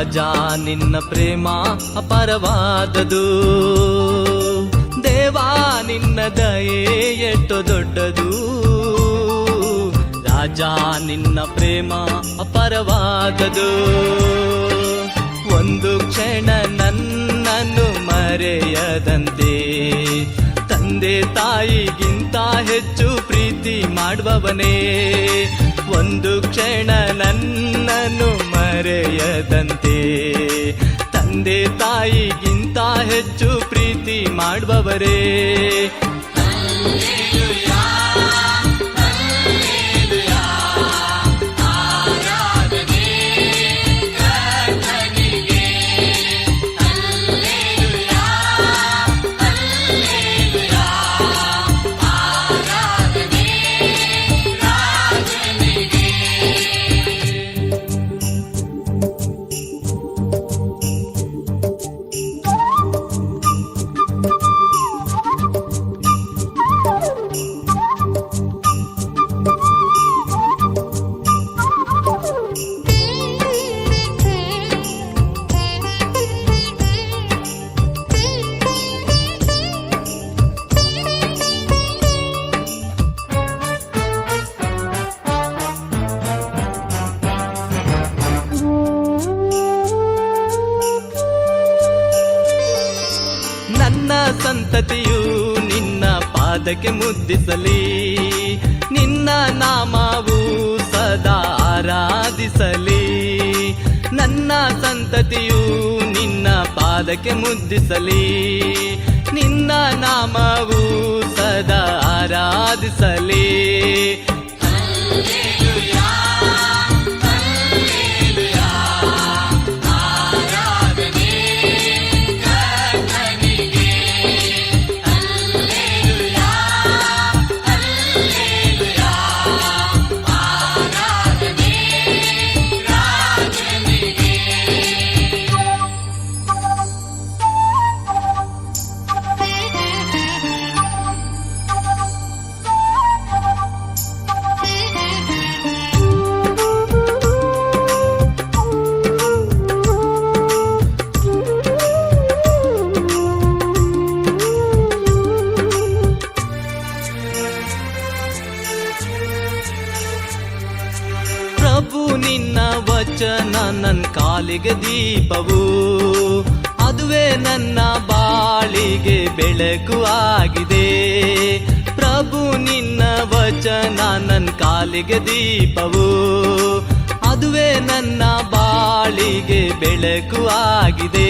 ರಾಜ ನಿನ್ನ ಪ್ರೇಮ ಅಪಾರವಾದದು, ದೇವಾ ನಿನ್ನ ದಯೆ ಎಷ್ಟು ದೊಡ್ಡದು. ರಾಜ ನಿನ್ನ ಪ್ರೇಮ ಅಪಾರವಾದದು, ಒಂದು ಕ್ಷಣ ನನ್ನನ್ನು ಮರೆಯದಂತೆ ತಂದೆ ತಾಯಿಗಿಂತ ಹೆಚ್ಚು ಪ್ರೀತಿ ಮಾಡುವವನೇ. ಒಂದು ಕ್ಷಣ ನನ್ನನ್ನು ಮರೆಯದಂತೆ ತಂದೆ ತಾಯಿಗಿಂತ ಹೆಚ್ಚು ಪ್ರೀತಿ ಮಾಡುವವರೇ. ನನ್ನ ಸಂತತಿಯು ನಿನ್ನ ಪಾದಕ್ಕೆ ಮುದ್ದಿಸಲಿ, ನಿನ್ನ ನಾಮವು ಸದಾ ಆರಾಧಿಸಲಿ. ನನ್ನ ಸಂತತಿಯು ನಿನ್ನ ಪಾದಕ್ಕೆ ಮುದ್ದಿಸಲಿ, ನಿನ್ನ ನಾಮವು ಸದಾ ಆರಾಧಿಸಲಿ. ಪ್ರಭು ನಿನ್ನ ವಚನ ನನ್ನ ಕಾಲಿಗೆ ದೀಪವು, ಅದುವೇ ನನ್ನ ಬಾಳಿಗೆ ಬೆಳಕು ಆಗಿದೆ. ಪ್ರಭು ನಿನ್ನ ವಚನ ನನ್ನ ಕಾಲಿಗೆ ದೀಪವು, ಅದುವೇ ನನ್ನ ಬಾಳಿಗೆ ಬೆಳಕು ಆಗಿದೆ.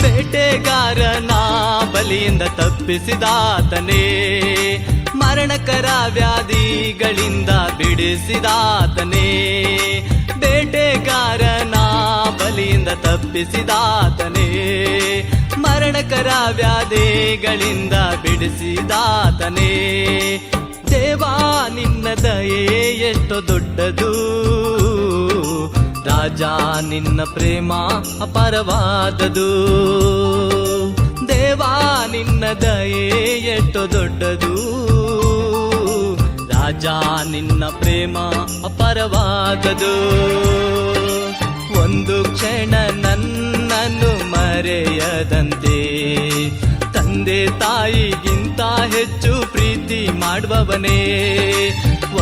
ಬೇಟೆಗಾರನ ಬಲಿಯಿಂದ ತಪ್ಪಿಸಿದಾತನೇ, ಮರಣಕರ ವ್ಯಾಧಿಗಳಿಂದ ಬಿಡಿಸಿದಾತನೇ. ಬೇಟೆಗಾರನ ಬಲಿಯಿಂದ ತಪ್ಪಿಸಿದಾತನೇ, ಮರಣಕರ ವ್ಯಾಧಿಗಳಿಂದ ಬಿಡಿಸಿದಾತನೇ. ದೇವಾ ನಿನ್ನ ದಯೆ ಎಷ್ಟು ದೊಡ್ಡದು, ರಾಜ ನಿನ್ನ ಪ್ರೇಮ ಅಪಾರವಾದದು. ದೇವಾ ನಿನ್ನ ದಯೆ ಎಷ್ಟು ದೊಡ್ಡದು, ರಾಜ ನಿನ್ನ ಪ್ರೇಮ ಅಪಾರವಾದದು. ಒಂದು ಕ್ಷಣ ನನ್ನನ್ನು ಮರೆಯದಂತೆ ತಂದೆ ತಾಯಿಗಿಂತ ಹೆಚ್ಚು ಪ್ರೀತಿ ಮಾಡುವವನೇ.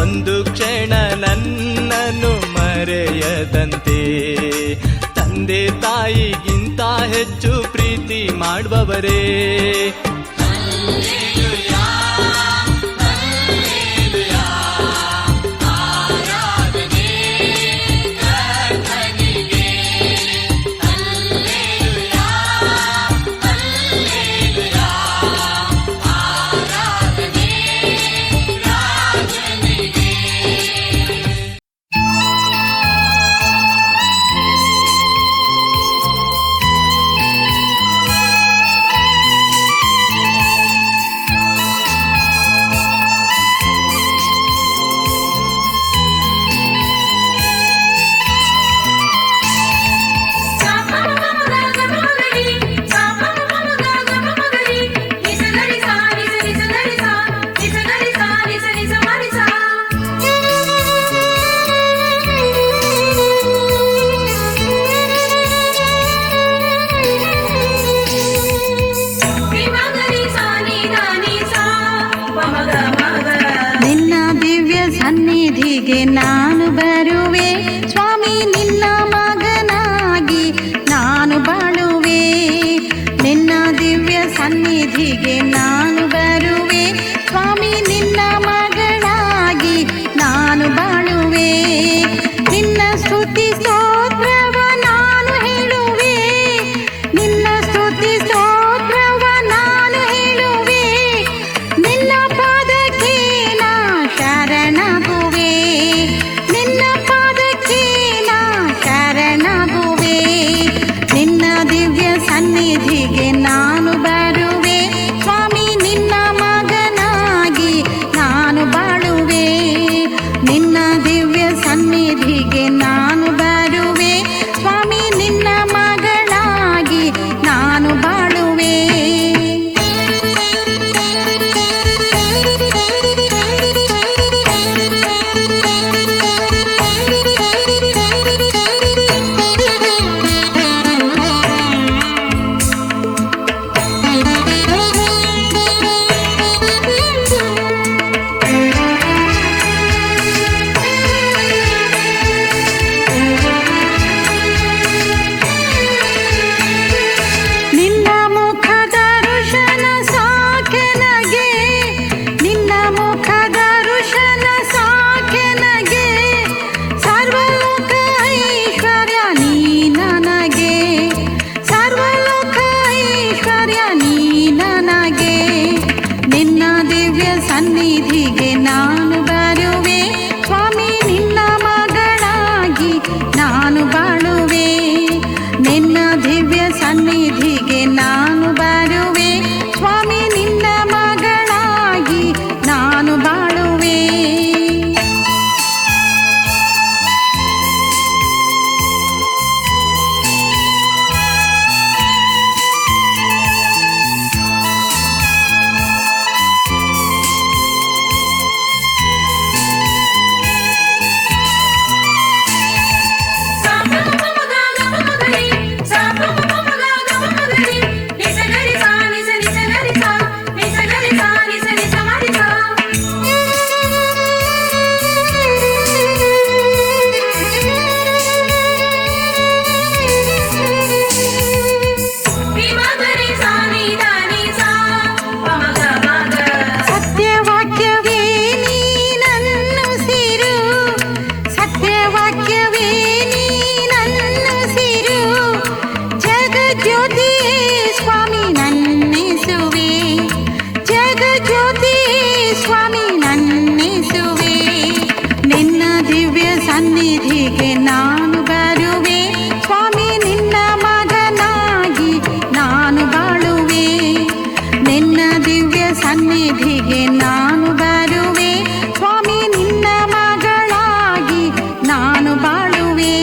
ಒಂದು ಕ್ಷಣ ನನ್ನನ್ನು ಮರೆಯದಂತೆ ತಂದೆ ತಾಯಿಗಿಂತ ಹೆಚ್ಚು ಪ್ರೀತಿ ಮಾಡುವವರೇ. ಸನ್ನಿಧಿಗೆ ನಾನು ಬರುವೆ ಸ್ವಾಮಿ, ನಿನ್ನ ಮಗನಾಗಿ ನಾನು ಬಾಳುವೆ. ನಿನ್ನ ದಿವ್ಯ ಸನ್ನಿಧಿಗೆ ನಾನು ಬರುವೆ ಸ್ವಾಮಿ, ನಿನ್ನ ಮಗಳಾಗಿ ನಾನು ಬಾಳುವೆ. ನಿನ್ನ ಸ್ತುತಿ ಸ್ತೋತ್ರವ ನಾನು ಹೇಳುವೆ, ನಿನ್ನ ಸ್ತುತಿ ಸ್ತೋತ್ರವ ನಾನು ಹೇಳುವೆ. ನಿನ್ನ ಪಾದಕ್ಕೆ ನಾ ಶರಣಾಗುವೆ, ನಿನ್ನ ಪಾದಕ್ಕೆ ನಾ ಶರಣಾಗುವೆ. ನಿನ್ನ ದಿವ್ಯ ಸನ್ನಿಧಿಗೆ ನಾನು ಬರುವೆ ಸ್ವಾಮಿ, ನಿನ್ನ ಮಗನಾಗಿ ನಾನು ಬಾಳುವೆ. ನಿನ್ನ ದಿವ್ಯ ಸನ್ನಿಧಿಗೆ ನಾನು ಬರುವೆ ಸ್ವಾಮಿ, ನಿನ್ನ ಮಗಳಾಗಿ ನಾನು ಬಾಳುವೆ. ನಿನ್ನ ಮುಖ ದರ್ಶನ ಸಾಕೆನಗೆ, ನಿನ್ನ ಮುಖ ದರ್ಶನ ಸಾಕೆನಗೆ. ಸರ್ವಲೋಕ ಐಶ್ವರ್ಯ ನೀ ನನಗೆ, ಸರ್ವಲೋಕ ಐಶ್ವರ್ಯ ನೀ ನನಗೆ. ನಿನ್ನ ದಿವ್ಯ ಸನ್ನಿಧಿಗೆ ನಾನು ಬರುವೆ ಸ್ವಾಮಿ, ನಿನ್ನ ಮಗಳಾಗಿ ನಾನು ಬಾಳುವೆ. ನಿನ್ನ ದಿವ್ಯ ಸನ್ನಿಧಿಗೆ ನಾನು ಬರುವೆ ಸ್ವಾಮಿ, ನಿನ್ನ ಮಗಳಾಗಿ ನಾನು ಬಾಳುವೆ. ಸತ್ಯವಾಕ್ಯವೇ ನೀ ನನ್ನುಸಿರು, ಸತ್ಯವಾಕ್ಯವೇ ನೀ ನನ್ನುಸಿರು. ಜಗಜ್ಯೋತಿಯೇ ಸ್ವಾಮಿ ನನ್ನೆಸುವೆ, ಜಗಜ್ಯೋತಿಯೇ ಸ್ವಾಮಿ ನನ್ನೆಸುವೆ. ನಿನ್ನ ದಿವ್ಯ ಸನ್ನಿಧಿಗೆ ನಾನು ಬರುವೆ ಸ್ವಾಮಿ, ನಿನ್ನ ಮಗನಾಗಿ ನಾನು ಬಾಳುವೆ. ನಿನ್ನ ದಿವ್ಯ ಸನ್ನಿಧಿಗೆ ನಾನು ಬರುವೆ ಸ್ವಾಮಿ, ನಿನ್ನ ಮಗಳಾಗಿ ನಾನು ಬಾಳುವೆ.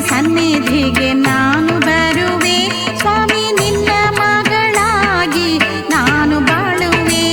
ಸನ್ನಿಧಿಗೆ ನಾನು ಬರುವೆ ಸ್ವಾಮಿ ನಿನ್ನ ಮಗಳಾಗಿ ನಾನು ಬಾಳುವೆ.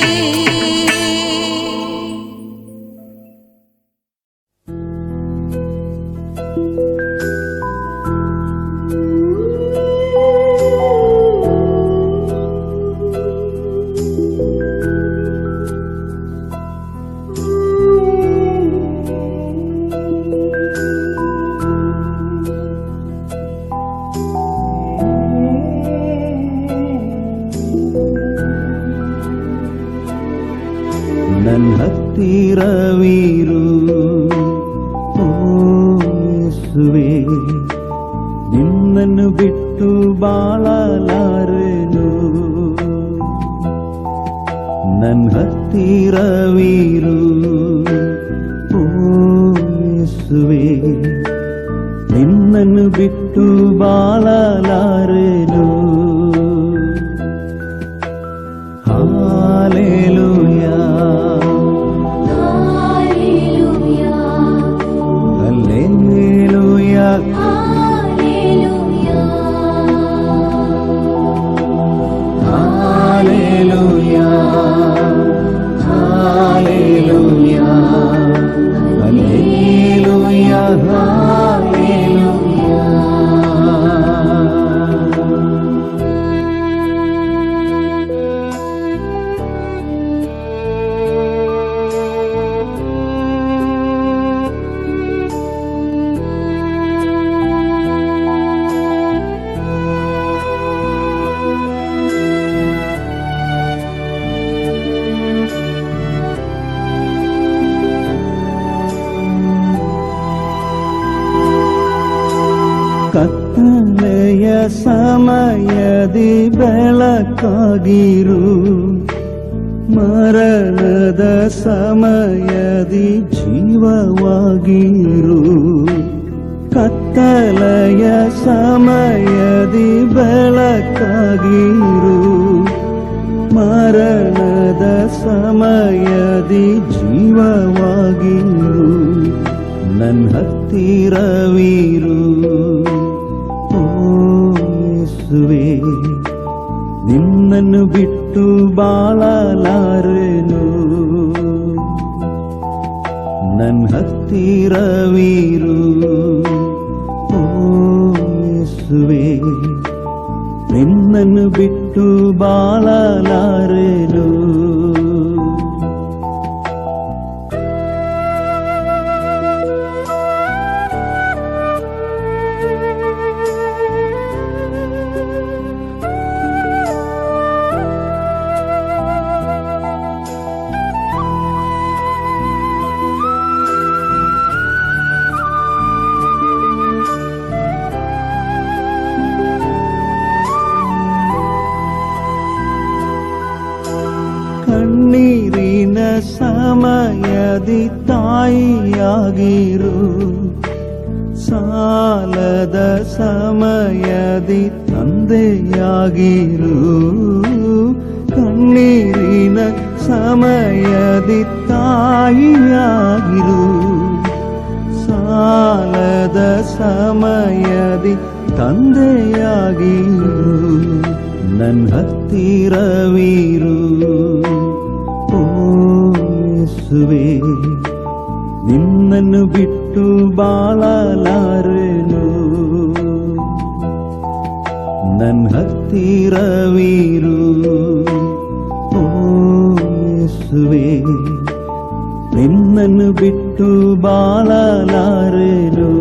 ನನ್ನ ಹತ್ತಿರವಿರು ಓ ಯೇಸುವೇ, ನಿನ್ನನ್ನು ಬಿಟ್ಟು ಬಾಳಲಾರೆನು. ನನ್ನ ಹತ್ತಿರವಿರು ಓ ಯೇಸುವೇ, ನಿನ್ನನ್ನು ಬಿಟ್ಟು ಬಾಳಲಾರೆನು. Hallelujah Hallelujah, Hallelujah, Hallelujah, Hallelujah, Hallelujah, Hallelujah. ಕತ್ತಲೆಯ ಸಮಯದಿ ಬೆಳಕಾಗಿರು, ಮರಣದ ಸಮಯದಿ ಜೀವವಾಗಿರು. ಕತ್ತಲೆಯ ಸಮಯದಿ ಬೆಳಕಾಗಿರು, ಮರಣದ ಸಮಯದಿ ಜೀವವಾಗಿರು. ನನ್ನ ಹತ್ತಿರವಿರು ಓ ಯೇಸುವೇ, ನಿನ್ನನ್ನು ಬಿಟ್ಟು ಬಾಳಲಾರೆನು. ನನ್ನ ಹತ್ತಿರವಿರು ಓ ಯೇಸುವೇ, ನಿನ್ನನ್ನು ಬಿಟ್ಟು ಬಾಳಲಾರೆನು. ಕಣ್ಣೀರಿನ ಸಮಯದಿ ತಾಯಿಯಾಗಿರು, ಸಾಲದ ಸಮಯದಿ ತಂದೆಯಾಗಿರು. ಕಣ್ಣೀರಿನ ಸಮಯದಿ ತಾಯಿಯಾಗಿರು, ಸಾಲದ ಸಮಯದಿ ತಂದೆಯಾಗಿರು. ನನ್ನ ಹತ್ತಿರವಿರು ಓ ಯೇಸುವೇ, ನಿನ್ನನ್ನು ಬಿಟ್ಟು ಬಾಳಲಾರೆನು. ನನ್ನ ಹತ್ತಿರವಿರು ಓ ಯೇಸುವೇ, ನಿನ್ನನ್ನು ಬಿಟ್ಟು ಬಾಳಲಾರೆನು.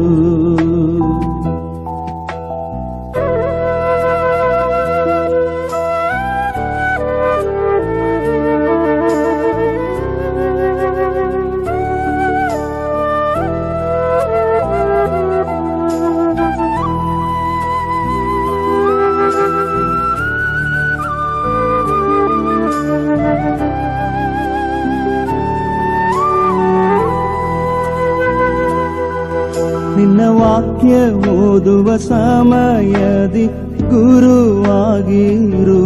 ನಿನ್ನ ವಾಕ್ಯ ಓದುವ ಸಮಯದಿ ಗುರುವಾಗಿರು,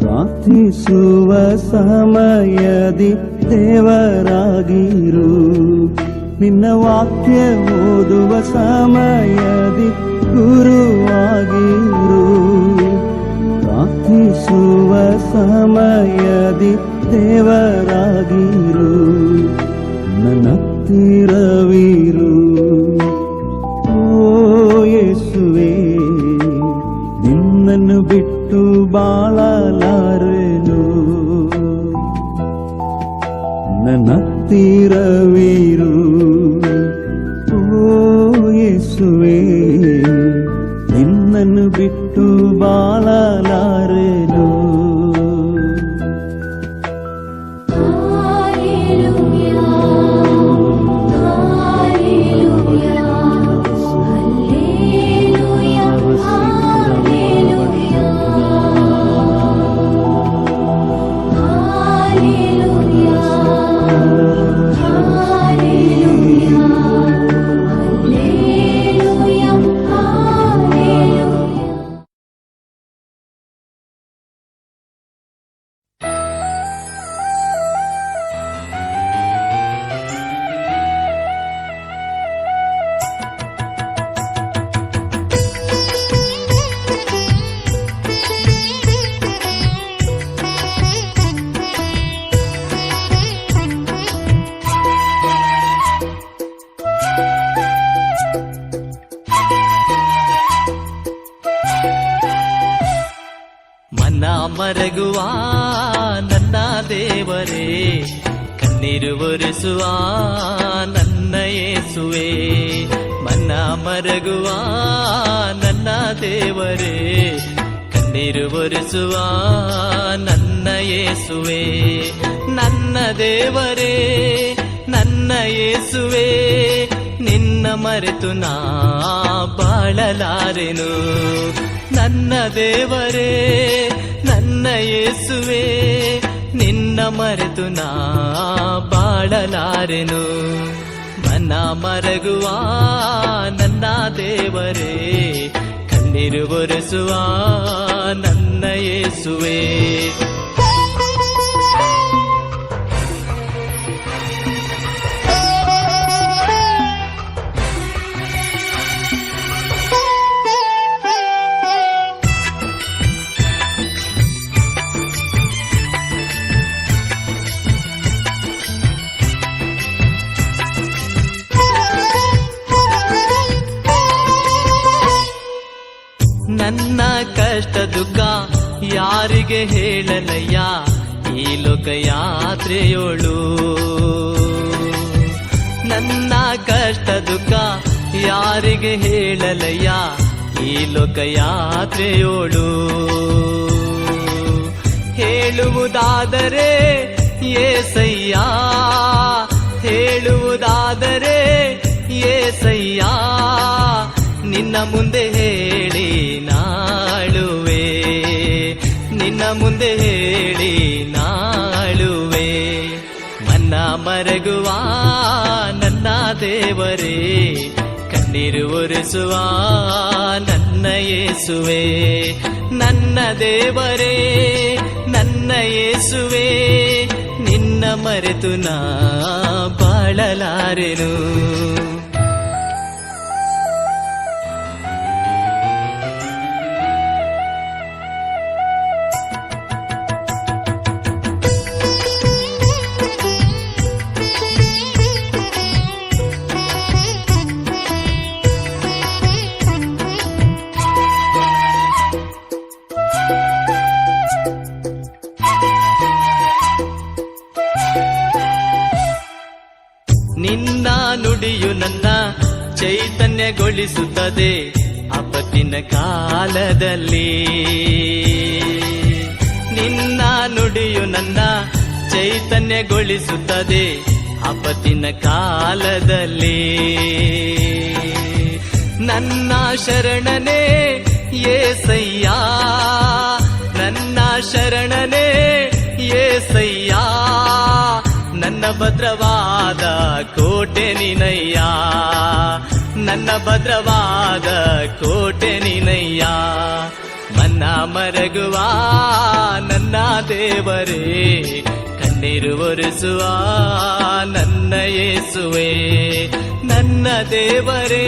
ಪ್ರಾರ್ಥಿಸುವ ಸಮಯದಿ ದೇವರಾಗಿರು. ನಿನ್ನ ವಾಕ್ಯ ಓದುವ ಸಮಯದಿ ಗುರುವಾಗಿರು, ಪ್ರಾರ್ಥಿಸುವ ಸಮಯದಿ ದೇವರಾಗಿರು, ನನ್ನ ಹತ್ತಿರವಿರು. ಓ ಯೇಸುವೇ, ನಿನ್ನನ್ನು ಬಿಟ್ಟು ಬಾಳಲಾರೆನು, ನನ್ನ ಹತ್ತಿರವಿರು. ಓ ಯೇಸುವೇ, ನಿನ್ನನ್ನು ಬಿಟ್ಟು ಬಾಳಲಾರೆನು. ಮರಗುವ ನನ್ನ ದೇವರೇ, ಕಣ್ಣೀರು ಒರೆಸುವ ನನ್ನ ಯೇಸುವೆ. ಮನ್ನ ಮರಗುವ ನನ್ನ ದೇವರೇ, ಕಣ್ಣೀರು ಒರೆಸುವ ನನ್ನ ಯೇಸುವೆ. ನನ್ನ ದೇವರೇ, ನನ್ನ ಯೇಸುವೆ, ನಿನ್ನ ಮರೆತು ನಾ ಬಾಳಲಾರೆನು. ನನ್ನ ದೇವರೇ, ನನ್ನ ಯೇಸುವೆ, ನಿನ್ನ ಮರೆತು ನಾ ಬಾಳಲಾರೆನು. ಮನ ಮರಗುವ ನನ್ನ ದೇವರೇ, ಕಣ್ಣೀರು ಒರೆಸುವ ನನ್ನ ಯೇಸುವೆ. ನನ್ನ ಕಷ್ಟ ದುಃಖ ಯಾರಿಗೆ ಹೇಳಲಯ್ಯ, ಈ ಲೋಕ ಯಾತ್ರೆಯೋಳು. ನನ್ನ ಕಷ್ಟ ದುಃಖ ಯಾರಿಗೆ ಹೇಳಲಯ್ಯ, ಈ ಲೋಕ ಯಾತ್ರೆಯೋಳು. ಹೇಳುವುದಾದರೆ ಏಸಯ್ಯ, ಹೇಳುವುದಾದರೆ ಏಸಯ್ಯ, ನಿನ್ನ ಮುಂದೆ ಹೇಳಿ ನಾಳುವೆ, ನಿನ್ನ ಮುಂದೆ ಹೇಳಿ ನಾಳುವೆ. ಮನ್ನ ಮರಗುವ ನನ್ನ ದೇವರೇ, ಕಣ್ಣೀರು ಒರೆಸುವ ನನ್ನ ಯೇಸುವೆ. ನನ್ನ ದೇವರೇ, ನನ್ನ ಯೇಸುವೆ, ನಿನ್ನ ಮರೆತು ನಾ ಬಾಳಲಾರೆನು. ನಿನ್ನ ನುಡಿಯು ನನ್ನ ಚೈತನ್ಯಗೊಳಿಸುತ್ತದೆ ಆಪತ್ತಿನ ಕಾಲದಲ್ಲಿ. ನಿನ್ನ ನುಡಿಯು ನನ್ನ ಚೈತನ್ಯಗೊಳಿಸುತ್ತದೆ ಆಪತ್ತಿನ ಕಾಲದಲ್ಲಿ. ನನ್ನ ಶರಣನೇ ಏಸಯ್ಯ, ನನ್ನ ಶರಣನೇ ಏಸಯ್ಯ, ನನ್ನ ಭದ್ರವಾದ ಕೋಟೆ ನಿನಯ್ಯ, ನನ್ನ ಭದ್ರವಾದ ಕೋಟೆ ನಿನಯ್ಯ. ಮನ್ನ ಮರಗುವ ನನ್ನ ದೇವರೇ, ಕಣ್ಣೀರು ಒರೆಸುವ ನನ್ನ ಯೇಸುವೆ, ನನ್ನ ದೇವರೇ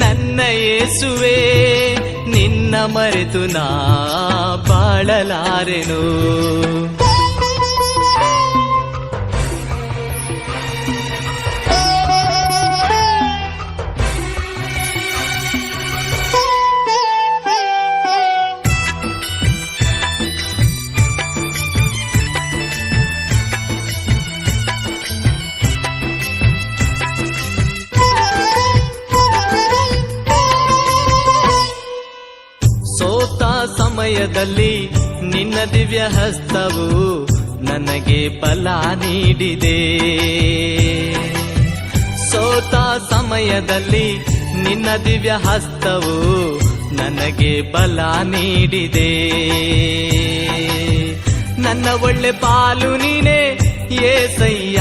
ನನ್ನ ಯೇಸುವೆ, ನಿನ್ನ ಮರೆತು ನಾ ಬಾಳಲಾರೆನು. ಸೋತ ಸಮಯದಲ್ಲಿ ನಿನ್ನ ದಿವ್ಯ ಹಸ್ತವು ನನಗೆ ಬಲ ನೀಡಿದೆ. ಸೋತ ಸಮಯದಲ್ಲಿ ನಿನ್ನ ದಿವ್ಯ ಹಸ್ತವು ನನಗೆ ಬಲ ನೀಡಿದೆ. ನನ್ನ ಒಳ್ಳೆ ಪಾಲು ನೀನೆ ಏಸಯ್ಯ,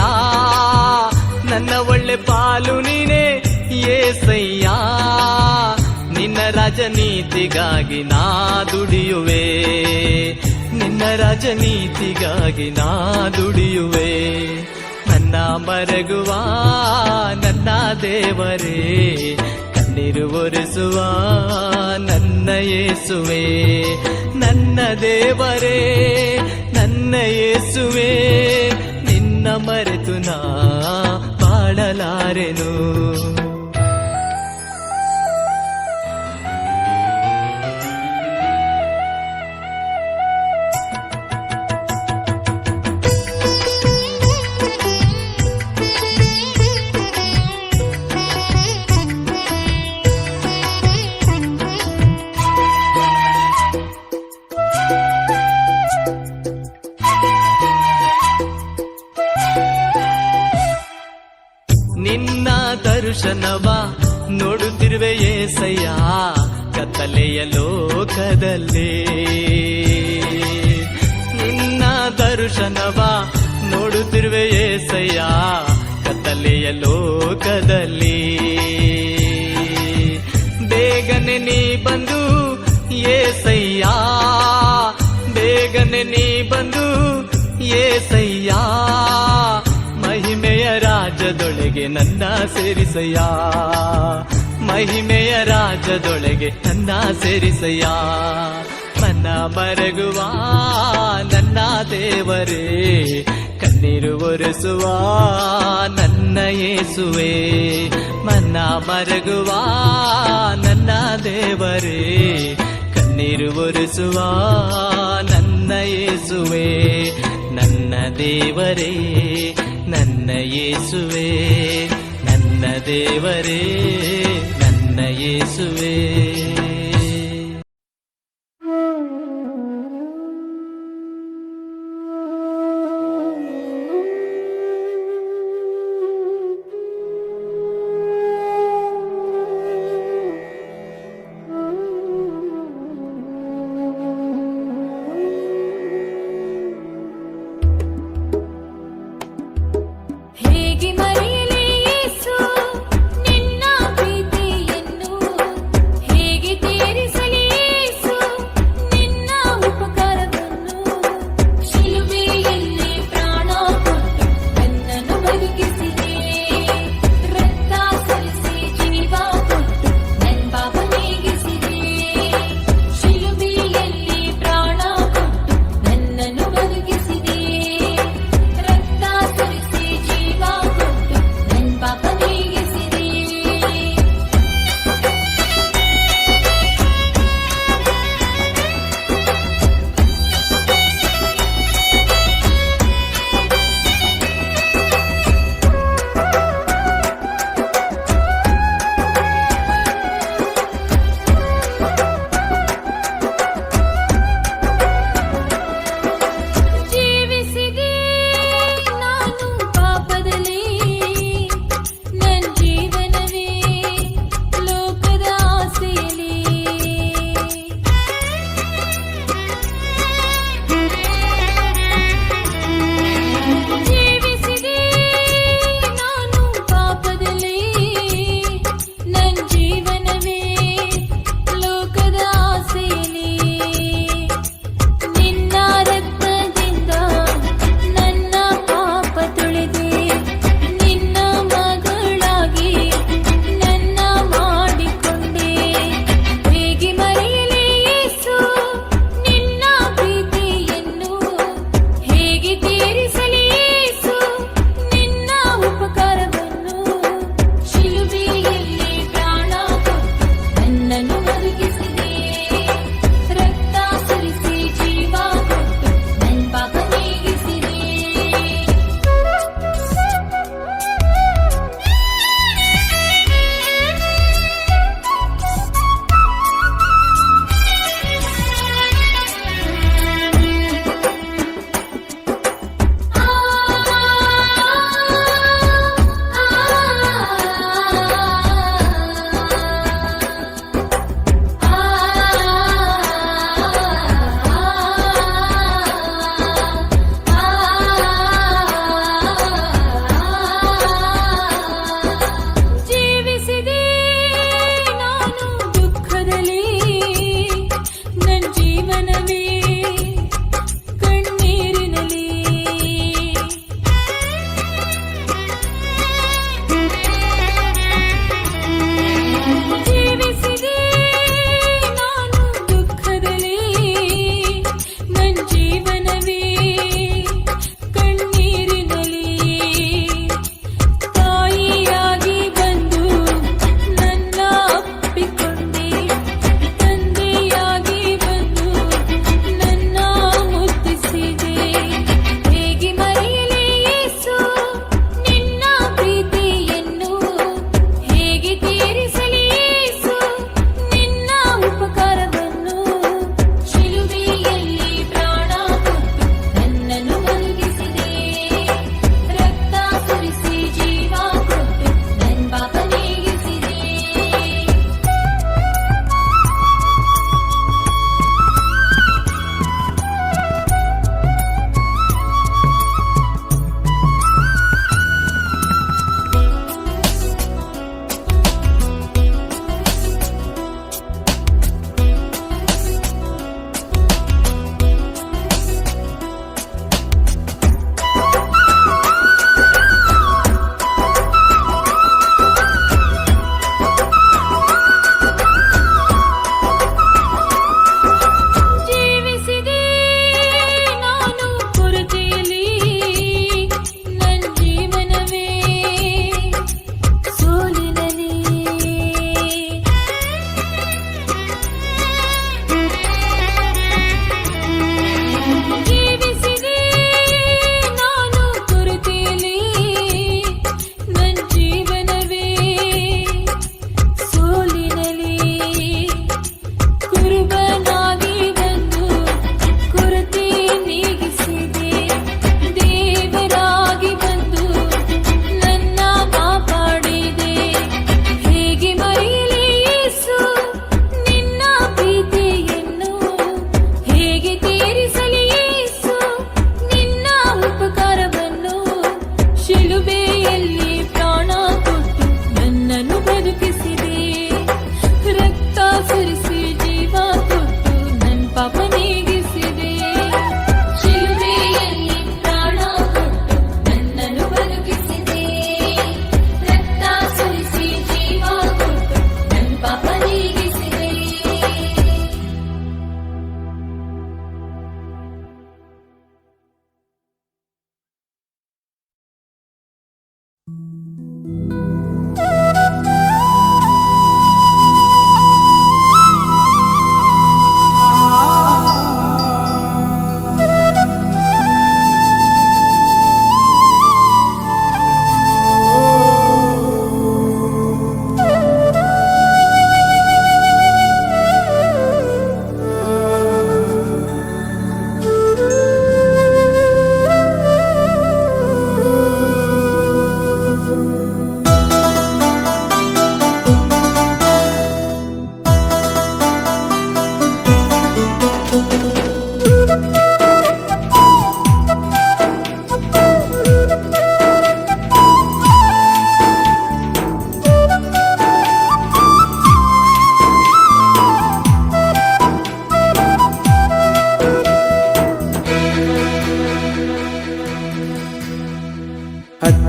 ನನ್ನ ಒಳ್ಳೆ ಪಾಲು ನೀನೆ ಏಸಯ್ಯ, ನಿನ್ನ ರಾಜನೀತಿಗಾಗಿ ನಾ ದುಡಿಯುವೆ, ನಿನ್ನ ರಾಜನೀತಿಗಾಗಿ ನಾ ದುಡಿಯುವೆ. ನನ್ನ ಮರಗುವ ನನ್ನ ದೇವರೇ, ಕಣ್ಣೀರು ಒರೆಸುವ ನನ್ನ ಯೇಸುವೆ, ನನ್ನ ದೇವರೇ ನನ್ನ ಯೇಸುವೆ, ನಿನ್ನ ಮರೆತು ನಾ ಬಾಳಲಾರೆನು. ನಿನ್ನ ದರ್ಶನವ ನೋಡುತ್ತಿರುವೆ ಏಸಯ್ಯ, ಕತ್ತಲೆಯ ಲೋಕದಲ್ಲಿ. ನಿನ್ನ ದರ್ಶನವ ನೋಡುತ್ತಿರುವೆ ಏಸಯ್ಯ, ಕತ್ತಲೆಯ ಲೋಕದಲ್ಲಿ. ಬೇಗನೆ ನೀ ಬಂದು ಏಸಯ್ಯ, ಬೇಗನೆ ನೀ ಬಂದು ಏಸಯ್ಯ, ಮಹಿಮೆಯ ರಾಜ್ಯದೊಳಗೆ ನನ್ನ ಸೇರಿಸಯ್ಯ, ಮಹಿಮೆಯ ರಾಜ್ಯದೊಳಗೆ ನನ್ನ ಸೇರಿಸಯ್ಯ. ನನ್ನ ಮರಗುವ ನನ್ನ ದೇವರೇ, ಕಣ್ಣೀರು ಒರೆಸುವ ನನ್ನ ಯೇಸುವೆ, ನನ್ನ ಮರಗುವ ನನ್ನ ದೇವರೇ, ಕಣ್ಣೀರು ಒರೆಸುವ ನನ್ನ ಯೇಸುವೆ, ನನ್ನ ದೇವರೇ ನನ್ನ ಯೇಸುವೆ, ನನ್ನ ದೇವರೇ ನನ್ನ ಯೇಸುವೆ. ಹೇಗೆ ಮರೆಯಲಿ ಯೇಸು ನಿನ್ನ ಪ್ರೀತಿಯನ್ನು,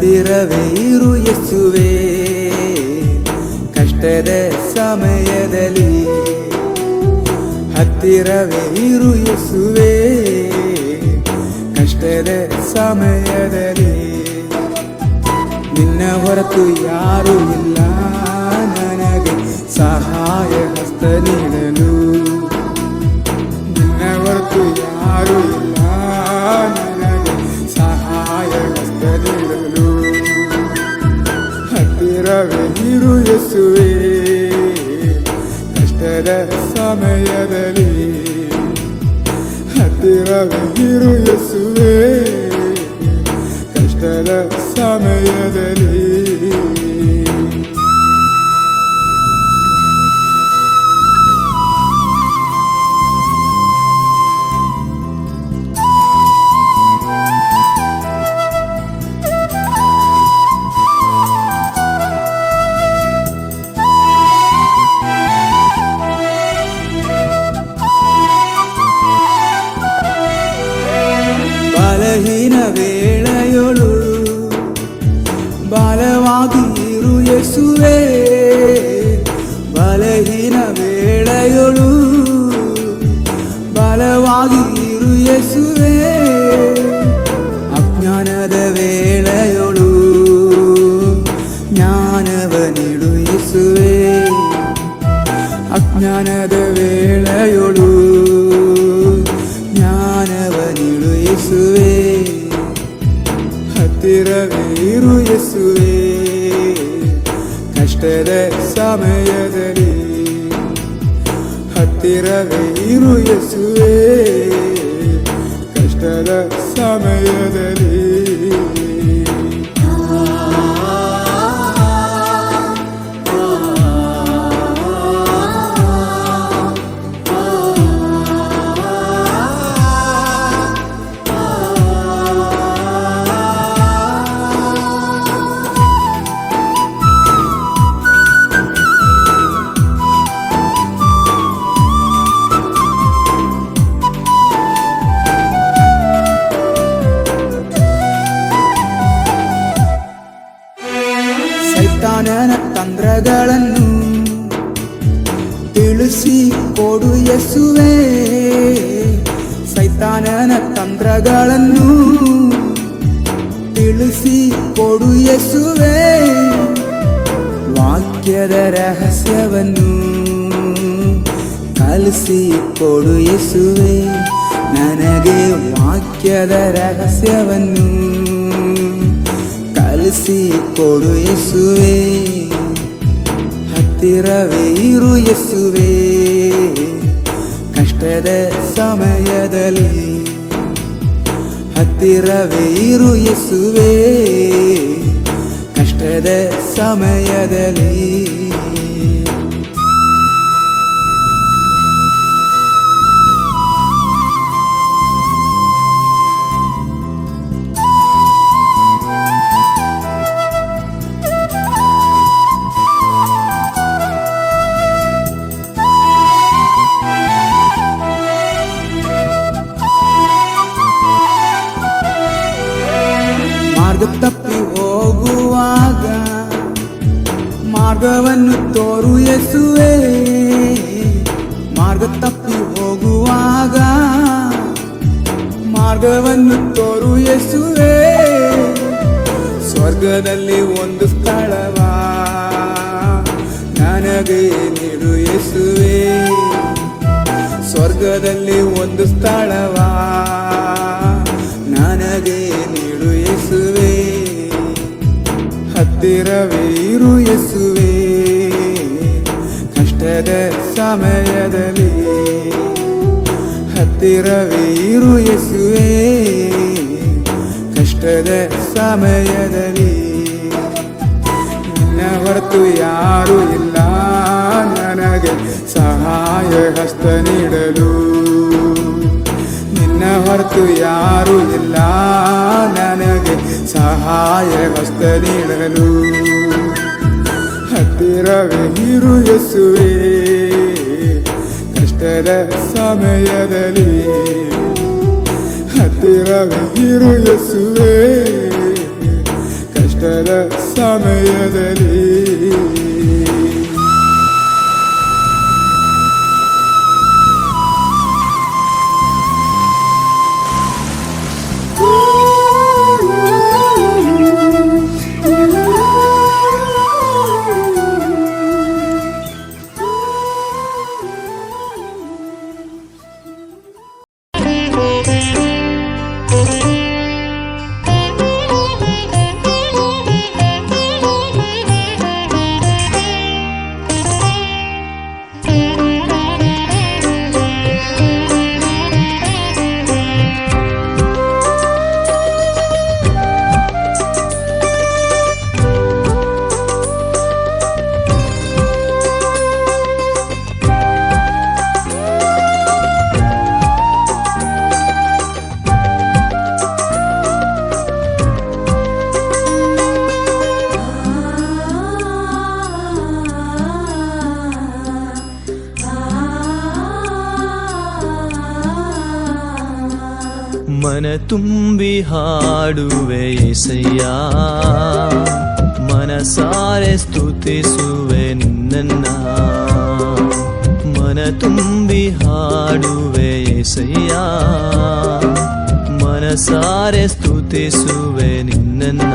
ಹತ್ತಿರವೇ ಇರು ಯೇಸುವೇ ಕಷ್ಟದ ಸಮಯದಲ್ಲಿ ಹತ್ತಿರವೇ ಇರು ಯೇಸುವೇ ಕಷ್ಟದ ಸಮಯದಲ್ಲಿ ನಿನ್ನ ಹೊರತು ಯಾರೂ ಇಲ್ಲ ನನಗೆ ಸಹಾಯ ಹಸ್ತ ನೀಡಲು ನಿನ್ನ ಹೊರತು ಯಾರೂ ಇಲ್ಲ ನನಗೆ ಸಹಾಯ ಹಸ್ತ ನೀಡಲು ಹತ್ತಿರವೇ ಇರು ಯೇಸುವೇ ಕಷ್ಟದ ಸಮಯದಲ್ಲಿ ಹತ್ತಿರವೇ ಇರು ಯೇಸುವೇ ಕಷ್ಟದ ಸಮಯದಲ್ಲಿ ಬಲಹೀನ ವೇಳೆಯೊಳು ಬಲವಾಗಿ ಇರು ಯೇಸುವೇ ಬಲಹೀನ ವೇಳೆಯೊಳು ಬಲವಾಗಿ ಇರು ಯೇಸುವೇ ಅಜ್ಞಾನದ ವೇಳೆಯೊಳು ಜ್ಞಾನವ ನೀಡು ಯೇಸುವೇ ಅಜ್ಞಾನದ ವೇಳೆಯೊಳು ಜ್ಞಾನವ ನೀಡು ಯೇಸುವೇ ಹತ್ತಿರವೇ ಇರು ಯೇಸುವೇ ಕಷ್ಟದ ಸಮಯದಲ್ಲಿ ಹತ್ತಿರವೇ ಇರು ಯೇಸುವೇ ಕಷ್ಟದ ಸಮಯದಲ್ಲಿ ಸೈತಾನನ ತಂತ್ರಗಳನ್ನು ತಿಳಿಸಿ ಕೊಡು ಯೇಸುವೇ ಸೈತಾನನ ತಂತ್ರಗಳನ್ನು ತಿಳಿಸಿ ಕೊಡು ಯೇಸುವೇ ವಾಕ್ಯದ ರಹಸ್ಯವನ್ನು ಕಲಿಸಿ ಕೊಡು ಯೇಸುವೇ ನನಗೆ ವಾಕ್ಯದ ರಹಸ್ಯವನ್ನು ಕಲಿಸಿ ಕೊಡು ಯೇಸುವೇ ಹತ್ತಿರವೇ ಇರು ಯೇಸುವೇ ಕಷ್ಟದ ಸಮಯದಲ್ಲಿ ಹತ್ತಿರವೇ ಇರು ಯೇಸುವೇ ಕಷ್ಟದ ಸಮಯದಲ್ಲಿ ಮಾರ್ಗ ತಪ್ಪಿ ಹೋಗುವಾಗ ಮಾರ್ಗವನ್ನು ತೋರು ಯೇಸುವೇ ಮಾರ್ಗ ತಪ್ಪಿ ಹೋಗುವಾಗ ಮಾರ್ಗವನ್ನು ತೋರು ಯೇಸುವೇ ಸ್ವರ್ಗದಲ್ಲಿ ಒಂದು ಸ್ಥಳವ ನನಗೆ ನೀಡು ಯೇಸುವೇ ಸ್ವರ್ಗದಲ್ಲಿ ಒಂದು ಸ್ಥಳವ ನನಗೆ ನೀಡು ಯೇಸುವೇ ಹತ್ತಿರವೇ ಇರು ಯೇಸುವೇ ಕಷ್ಟದ ಸಮಯದಲ್ಲಿ ಹತ್ತಿರವೇ ಇರು ಯೇಸುವೇ ಕಷ್ಟದ ಸಮಯದಲ್ಲಿ ನಿನ್ನ ಹೊರತು ಯಾರೂ ಇಲ್ಲ ನನಗೆ ಸಹಾಯ ಹಸ್ತ ನೀಡಲು ನಿನ್ನ ಹೊರತು ಯಾರೂ ಇಲ್ಲ ನನಗೆ ಸಹಾಯ ಹಸ್ತ ನೀಡಲು ಹತ್ತಿರವೇ ಇರು ಯೇಸುವೇ ಕಷ್ಟದ ಸಮಯದಲ್ಲಿ ಹತ್ತಿರವೇ ಇರು ಯೇಸುವೇ ಕಷ್ಟ ಕಷ್ಟದ ಸಮಯದಲ್ಲಿ ಮನ ತುಂಬಿ ಹಾಡುವೆ యేసయ్య, ಮನಸಾರೆ ಸ್ತುತಿಸುವೆ ನಿನ್ನನ್ನ. ಮನ ತುಂಬಿ ಹಾಡುವೆ యేసయ్య, ಮನಸಾರೆ ಸ್ತುತಿಸುವೆ ನಿನ್ನನ್ನ.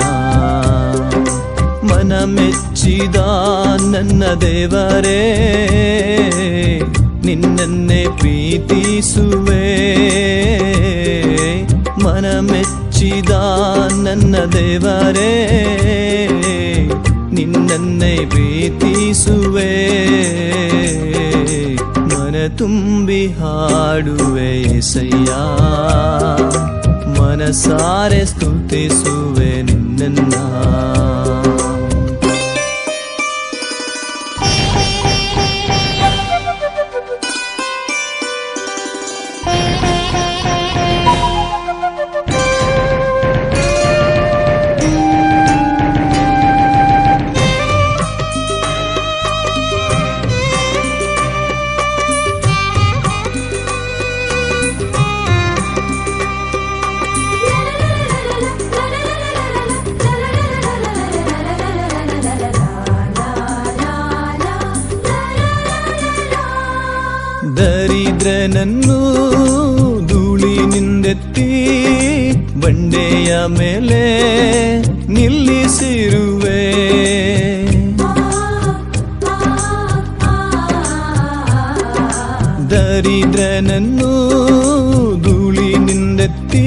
ಮನ ಮೆಚ್ಚಿದ ನನ್ನ ದೇವರೇ, ನಿನ್ನನ್ನೇ ಪ್ರೀತಿಸುವೆ. ಮನ ಮೆಚ್ಚಿದ ನನ್ನ ದೇವರೇ, ನಿನ್ನನ್ನೇ ಪ್ರೀತಿಸುವೆ. ಮನ ತುಂಬಿ ಹಾಡುವೆ యేసయ్య, ಮನಸಾರೆ ಸ್ತುತಿಸುವೆ ನಿನ್ನನ್ನ. ದರಿದ್ರನನ್ನು ಧೂಳಿನಿಂದೆತ್ತಿ ಬಂಡೆಯ ಮೇಲೆ ನಿಲ್ಲಿಸಿರುವೆ. ದರಿದ್ರನನ್ನು ಧೂಳಿನಿಂದೆತ್ತಿ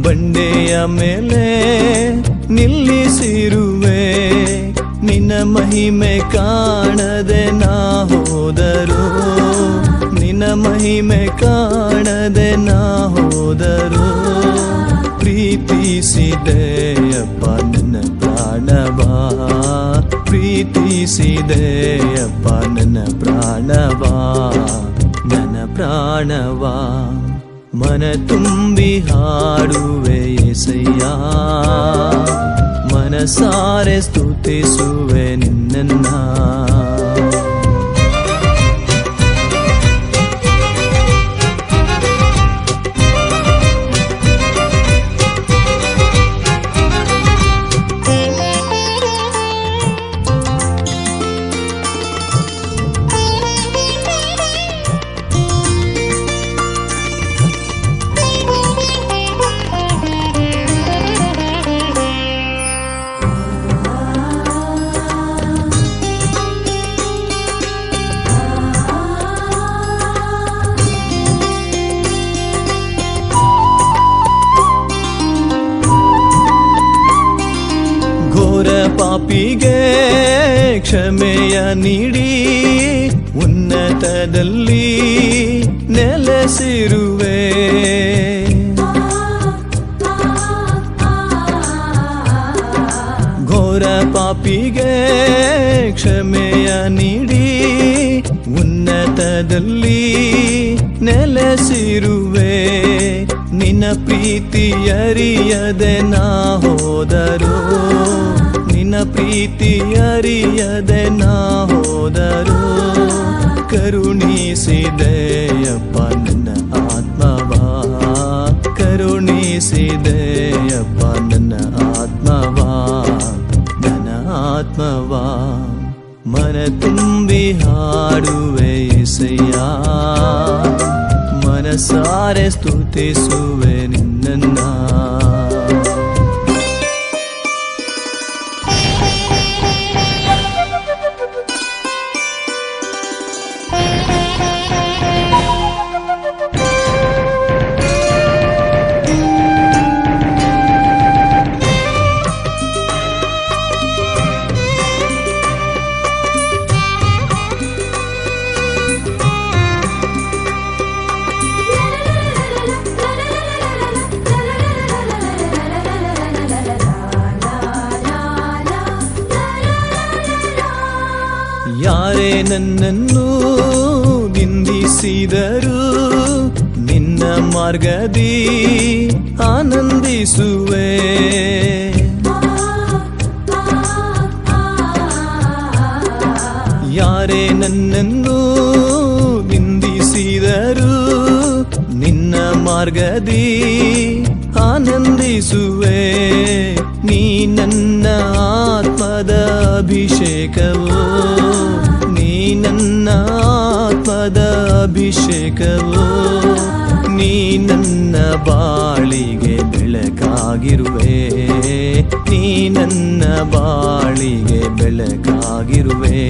ಬಂಡೆಯ ಮೇಲೆ ನಿಲ್ಲಿಸಿರುವೆ. ನಿನ್ನ ಮಹಿಮೆ ಕಾಣದೆ ನಾ ಹೋದರು, ನಿನ್ನ ಮಹಿಮೆ ಕಾಣದೆ ನಾ ಹೋದರು. ಪ್ರೀತಿಸಿದೆಯಪ್ಪ ನನ್ನ ಪ್ರಾಣವಾ, ಪ್ರೀತಿಸಿದೆಯಪ್ಪ ನನ್ನ ಪ್ರಾಣವಾ, ನನ್ನ ಪ್ರಾಣವಾ. ಮನ ತುಂಬಿ ಹಾಡುವೆ యేసయ్య, ಮನಸಾರೆ ಸ್ತುತಿಸುವೆ ನಿನ್ನನ್ನ. ಪಾಪಿಗೆ ಕ್ಷಮೆಯ ನೀಡಿ ಉನ್ನತದಲ್ಲಿ ನೆಲೆಸಿರುವೆ. ಘೋರ ಪಾಪಿಗೆ ಕ್ಷಮೆಯ ನೀಡಿ ಉನ್ನತದಲ್ಲಿ ನೆಲೆಸಿರುವೆ. ನಿನ್ನ ಪ್ರೀತಿಯರಿಯದೆ ನಾ ಹೋದರು, ನಿನ್ನ ಪ್ರೀತಿಯರಿಯದೆ ನಾ ಹೋದರು. ಕರುಣಿಸಿದೆಯಪ್ಪ ನನ್ನ ಆತ್ಮವಾ, ಕರುಣಿಸಿದೆಯಪ್ಪ ನನ್ನ ಆತ್ಮವಾ, ತುಂಬಿ ಹಾಡುವೆ యేసయ్య, ಮನಸಾರೆ ಸ್ತುತಿಸುವೆ ನಿನ್ನನ್ನ. ಯಾರೇ ನನ್ನನ್ನು ನಿಂದಿಸಿದರು ನಿನ್ನ ಮಾರ್ಗದಿ ಆನಂದಿಸುವೆ. ಯಾರೇ ನನ್ನನ್ನು ನಿಂದಿಸಿದರು ನಿನ್ನ ಮಾರ್ಗದಿ ಆನಂದಿಸುವೆ. ನೀ ನನ್ನ ಆತ್ಮದ ಅಭಿಷೇಕವೋ, ನೀ ನನ್ನ ಆತ್ಮದ ಅಭಿಷೇಕವೋ, ನೀ ನನ್ನ ಬಾಳಿಗೆ ಬೆಳಕಾಗಿರುವೆ, ನೀ ನನ್ನ ಬಾಳಿಗೆ ಬೆಳಕಾಗಿರುವೆ,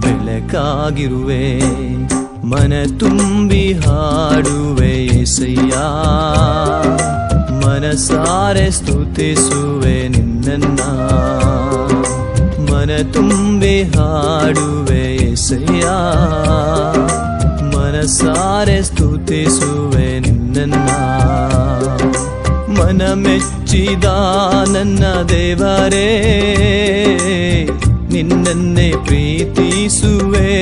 ಬೆಳಕಾಗಿರುವೆ. ಮನ ತುಂಬಿ ಹಾಡುವೆ యేసయ్య, ಮನಸಾರೆ ಸ್ತುತಿಸುವೆ ನಿನ್ನನ್ನ. ಮನ ತುಂಬಿ ಹಾಡುವೆ యేసయ్య, ಮನಸಾರೆ ಸ್ತುತಿಸುವೆ ನಿನ್ನನ್ನ. ಮನ ಮೆಚ್ಚಿದ ನನ್ನ ದೇವರೇ ನಿನ್ನನ್ನೇ ಪ್ರೀತಿಸುವೆ.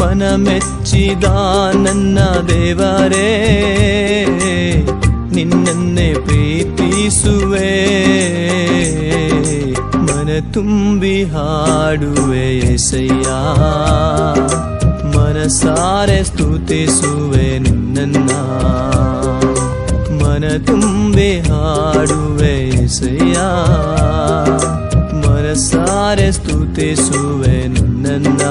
ಮನ ಮೆಚ್ಚಿದ ನನ್ನ ದೇವರೇ ನಿನ್ನನ್ನೇ ಪ್ರೀತಿಸುವೆ. ಮನ ತುಂಬಿ ಹಾಡುವೆ యేసయ్య, ಮನಸಾರೆ ಸ್ತುತಿಸುವೆ ನಿನ್ನನ್ನ. ಮನ ತುಂಬಿ ಹಾಡುವೆ యేసయ్య, ಮನಸಾರೆ ಸ್ತುತಿಸುವೆ ನಿನ್ನನ್ನ.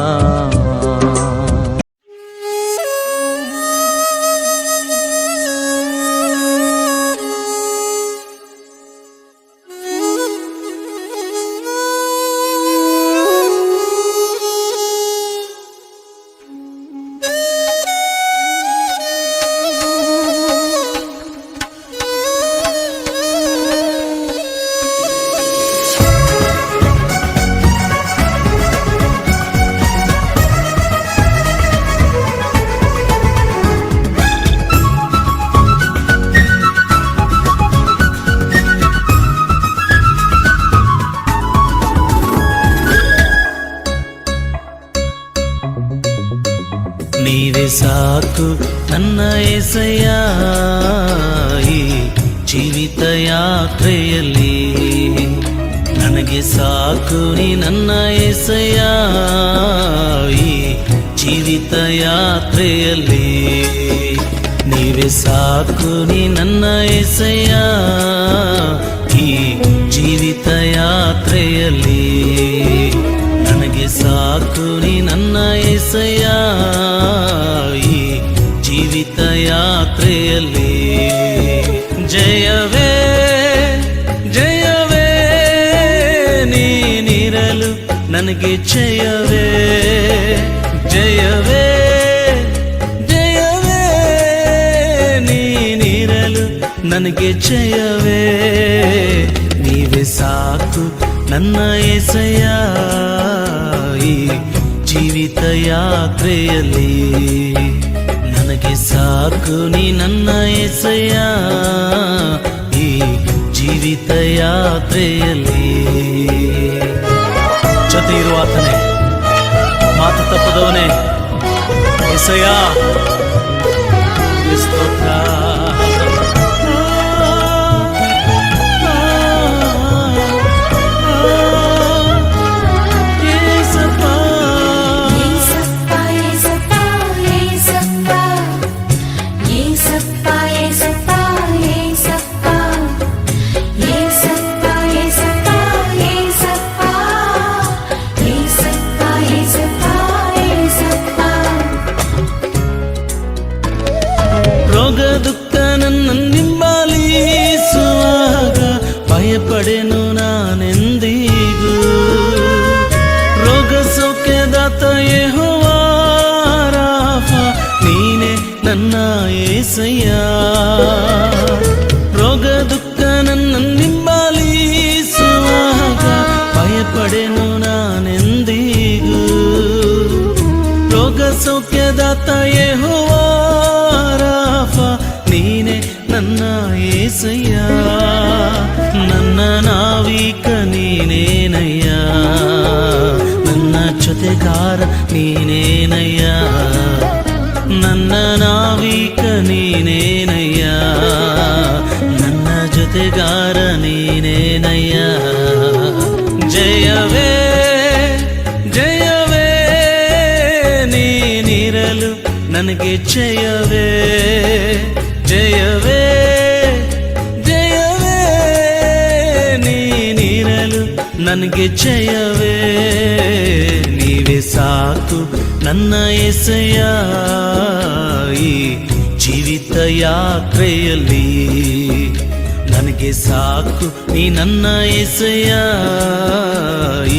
ನೀವೇ ಸಾಕು ನನ್ನ యేసయ్య, ಈ ಜೀವಿತ ಯಾತ್ರೆಯಲ್ಲಿ ನನಗೆ ಸಾಕು ನೀ ನನ್ನ యేసయ్య, ಈ ಜೀವಿತ ಯಾತ್ರೆಯಲ್ಲಿ ನೀವೇ ಸಾಕು ನೀ ನನ್ನ యేసయ్య, ಈ ಜೀವಿತ ಯಾತ್ರೆಯಲ್ಲಿ ನನಗೆ ಸಾಕು ನೀ ನನ್ನ యేసయ్య, ಈ ಜೀವಿತ ಯಾತ್ರೆಯಲ್ಲಿ. ಜಯವೇ ಜಯವೇ ನೀನಿರಲು ನನಗೆ ಜಯವೇ, ಜಯವೇ ಜಯವೇ ನೀನಿರಲು ನನಗೆ ಜಯವೇ. ನೀವೇ ಸಾಕು ನನ್ನ యేసయ్య, ಈ ಜೀವಿತ ಯಾತ್ರೆಯಲ್ಲಿ ನನಗೆ ಸಾಕು ನೀ ನನ್ನ యేసయ్య, ಈ ಜೀವಿತ ಯಾತ್ರೆಯಲ್ಲಿ. ಜೊತೆ ಇರುವ ಆತನೇ, ಮಾತು ತಪ್ಪದವನೇ యేసయ్య, ಸ್ತೋತ್ರ. Yes, ಸೌಖ್ಯದಾತ ಯೆಹೋವಾ ರಾಫಾ, ನೀನೆ ನನ್ನ ಏಸಯ್ಯ. ರೋಗ ದುಃಖ ನನ್ನ ಹಿಂಬಾಲಿಸುವಾಗ ಭಯಪಡೆನು ನಾನೆಂದಿಗೂ. ರೋಗ ಸೌಖ್ಯದಾತ ಯೆಹೋವಾ ರಾಫಾ, ನೀನೆ ನನ್ನ ಏಸಯ್ಯ. ನನ್ನ ನಾವಿಕ ನೀನೇನಯ್ಯ, ನನ್ನ ಜೊತೆಗಾರ ನೀನೇನಯ್ಯ. ನನ್ನ ನಾವಿಕ ನೀನೇನಯ್ಯ, ನನ್ನ ಜೊತೆಗಾರ ನೀನೇನಯ್ಯ. ಜಯವೇ ಜಯವೇ ನೀನಿರಲು ನನಗೆ ಜಯವೇ. ಜಯವೇ ಜಯವೇ ನೀನಿರಲು ನನಗೆ ಜಯವೇ. ನೀವೇ ಸಾಕು ನನ್ನ ಎಸೆಯ ಈ ಜೀವಿತ ಯಾತ್ರೆಯಲ್ಲಿ. ನನಗೆ ಸಾಕು ನೀ ನನ್ನ ಎಸೆಯ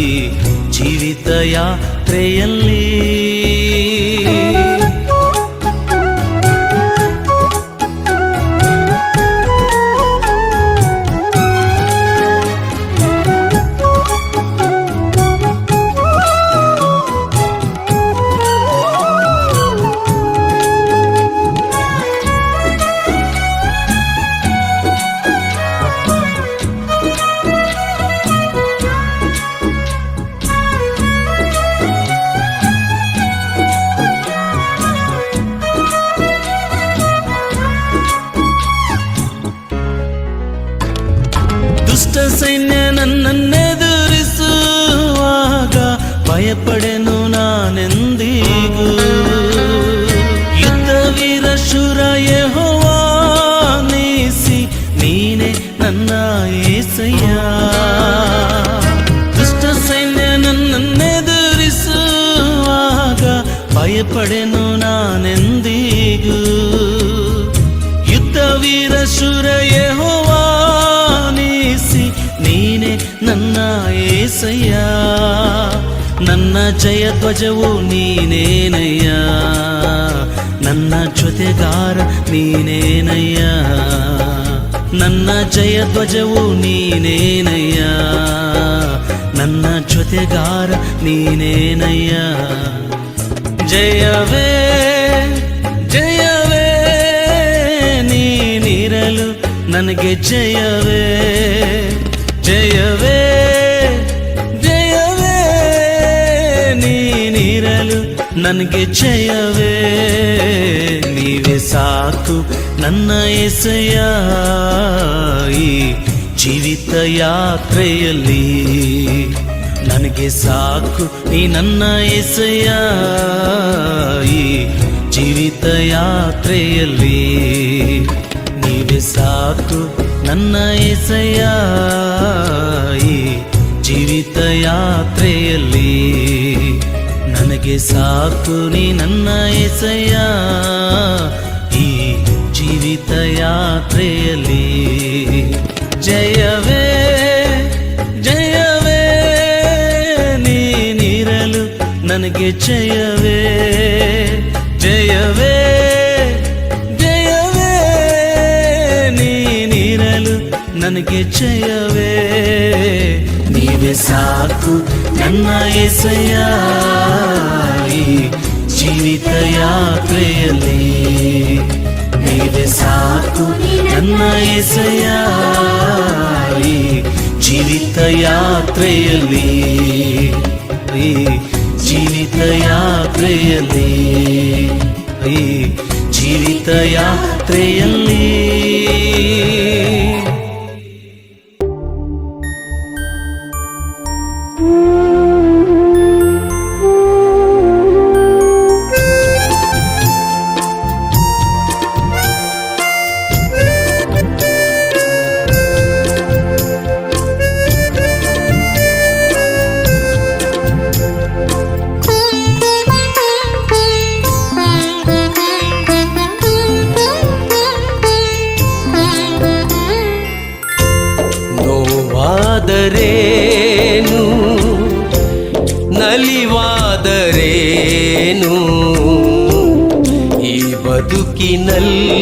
ಈ ಜೀವಿತ ಯಾತ್ರೆಯಲ್ಲಿ. ದುಷ್ಟ ಸೈನ್ಯ ನನ್ನನ್ನೆದುರಿಸುವಾಗ ಭಯಪಡೆನು ನಾನೆಂದಿಗೂ. ಯುದ್ಧ ವೀರ ಶೂರ ಯೆಹೋವಾ ನೀಸಿ, ನೀನೆ ನನ್ನ ಏಸಯ್ಯ. ದುಷ್ಟ ಸೈನ್ಯ ನನ್ನನ್ನೆದುರಿಸುವಾಗ ಭಯಪಡೆನು ನಾನೆಂದಿಗೂ. ಯುದ್ಧ ವೀರ ಶೂರ ಯೆಹೋವಾ ನೀನೆ ನನ್ನ ಏಸಯ್ಯ. ನನ್ನ ಜಯ ಧ್ವಜವು ನೀನೇನಯ್ಯ, ನನ್ನ ಜೊತೆಗಾರ ನೀನೇನಯ್ಯ. ನನ್ನ ಜಯ ಧ್ವಜವು ನೀನೇನಯ್ಯ, ನನ್ನ ಜೊತೆಗಾರ ನೀನೇನಯ್ಯ. ಜಯವೇ ಜಯವೇ ನೀನಿರಲು ನನಗೆ ಜಯವೇ. ಜಯವೇ ಜಯವೇ ನೀನಿರಲು ನನಗೆ ಜಯವೇ. ನೀವೇ ಸಾಕು ನನ್ನ ಎಸೆಯ ಈ ಜೀವಿತ ಯಾತ್ರೆಯಲ್ಲಿ. ನನಗೆ ಸಾಕು ನೀ ನನ್ನ ಎಸೆಯ ಈ ಜೀವಿತ ಯಾತ್ರೆಯಲ್ಲಿ. ನೀವೇ ಸಾಕು ನನ್ನ ಎಸೆಯ ಈ ಜೀವಿತ ಯಾತ್ರೆಯಲ್ಲಿ. ನನಗೆ ಸಾಕು ನೀ ನನ್ನ ಎಸೆಯ ಈ ಜೀವಿತ ಯಾತ್ರೆಯಲ್ಲಿ. ಜಯವೇ ಜಯವೇ ನೀನಿರಲು ನನಗೆ ಜಯವೇ. ಜಯವೇ ಜಯವೇ ನೀನಿರಲು ನನಗೆ ಜಯವೇ. ನೀವೇ ಸಾಕು ನನ್ನ ಎಸೆಯ ಈ ಜೀವಿತ ಯಾತ್ರೆಯಲ್ಲಿ. ನೀವೇ ಸಾಕು ನನ್ನ ಎಸೆಯ ಈ ಜೀವಿತ ಯಾತ್ರೆಯಲ್ಲಿ. ಈ ಜೀವಿತ ಯಾತ್ರೆಯಲ್ಲಿ, ಈ ಜೀವಿತ ಯಾತ್ರೆಯಲ್ಲಿ. ನಲಿವಾದರೇನು ಈ ಬದುಕಿನಲ್ಲಿ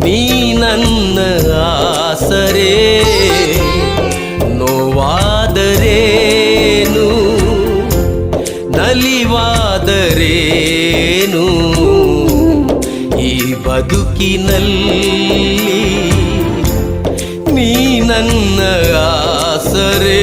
ನೀ ನನ್ನ ಆಸರೆ ನೋವಾದರೇನು ನಲಿವಾದರೇನು ಈ ಬದುಕಿನಲ್ಲಿ ನೀ ನನ್ನ ಆಸರೆ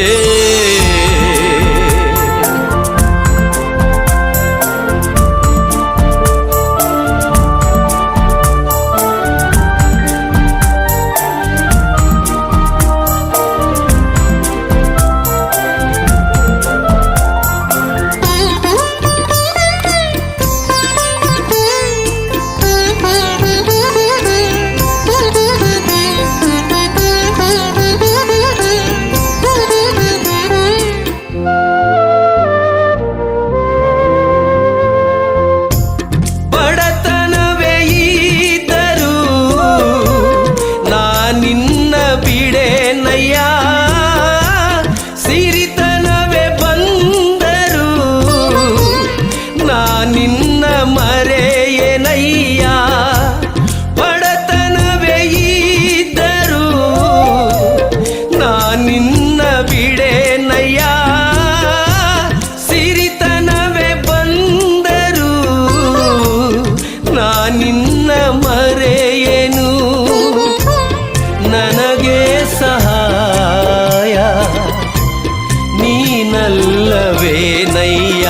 ನೀನಲ್ಲವೇನಯ್ಯ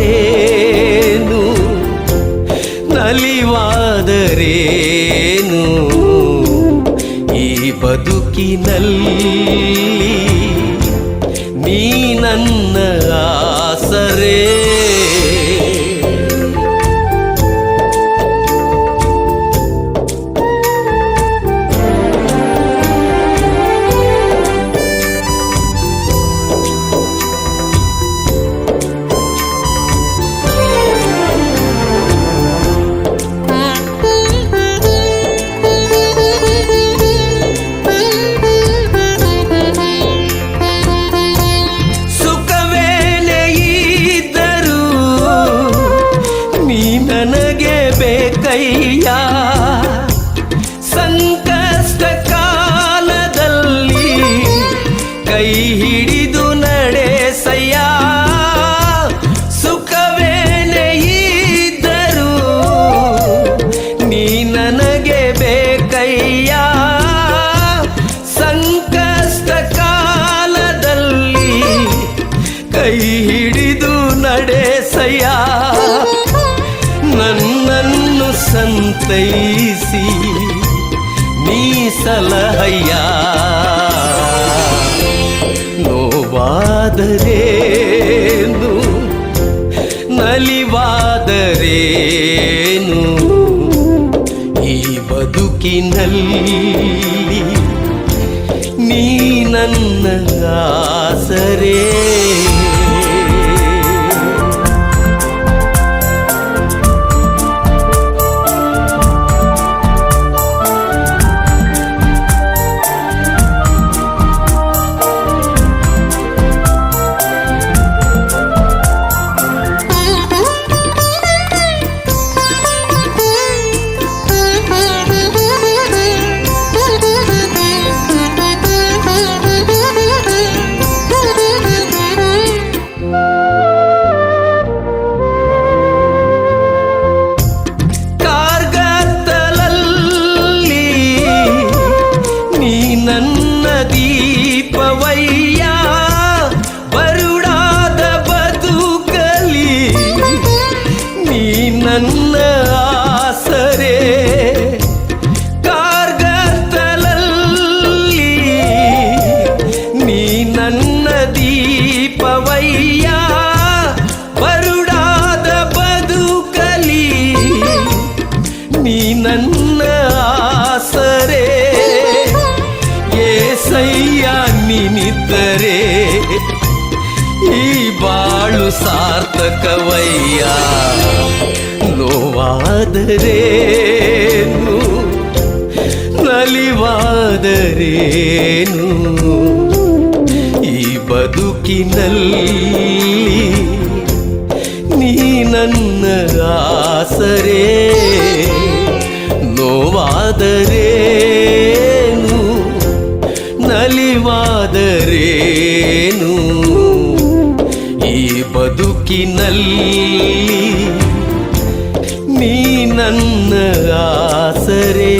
ನೋವಾದರೇನು ನಲಿವಾದರೇನು ಈ ಬದುಕಿನಲ್ಲಿ ನೀ ನನ್ನ ಆಸರೆ ಬೇಕಯ್ಯ ಸಂಕಷ್ಟ ಕಾಲದಲ್ಲಿ ಕೈ ಹಿಡಿದು ನಡೆಸಯ್ಯ ಸುಖವೇನೆ ಇದ್ದರೂ ನೀ ನನಗೆ ಬೇಕಯ್ಯ ಸಂಕಷ್ಟ ಕಾಲದಲ್ಲಿ ಕೈ ಹಿಡಿದು ನಡೆಸಯ್ಯ ನನ್ನನ್ನು ಸಂತೈಸಿ ನೀ ಸಲಹಯ್ಯ ನೋವಾದರೇನು ನಲಿವಾದರೇನು ಈ ಬದುಕಿನಲ್ಲಿ ನೀ ನನ್ನ ಆಸರೆ ನನ್ನ ದೀಪವಯ್ಯ ಬರುಡಾದ ಬದುಕಲಿ ನೀ ನನ್ನ ಆಸರೆ ಕಾರ್ಗತ್ತಲಲ್ಲಿ ನೀ ನನ್ನ ದೀಪವಯ್ಯ ಬರುಡಾದ ಬದುಕಲಿ ನೀ ನನ್ನ ಆಸರೆ ಏಸಯ್ಯ ನೀನಿದ್ದರೆ ಈ ಬಾಳು ಸಾರ್ಥಕವಯ್ಯ ನೋವಾದರೇನು ನಲಿವಾದರೇನು ಬದುಕಿನಲ್ಲಿ ನೀ ನನ್ನ ಆಸರೆ, ನೋವಾದರೇನು ನಲಿವಾದರೇನು, ಈ ಬದುಕಿನಲ್ಲಿ ನೀ ನನ್ನ ಆಸರೆ.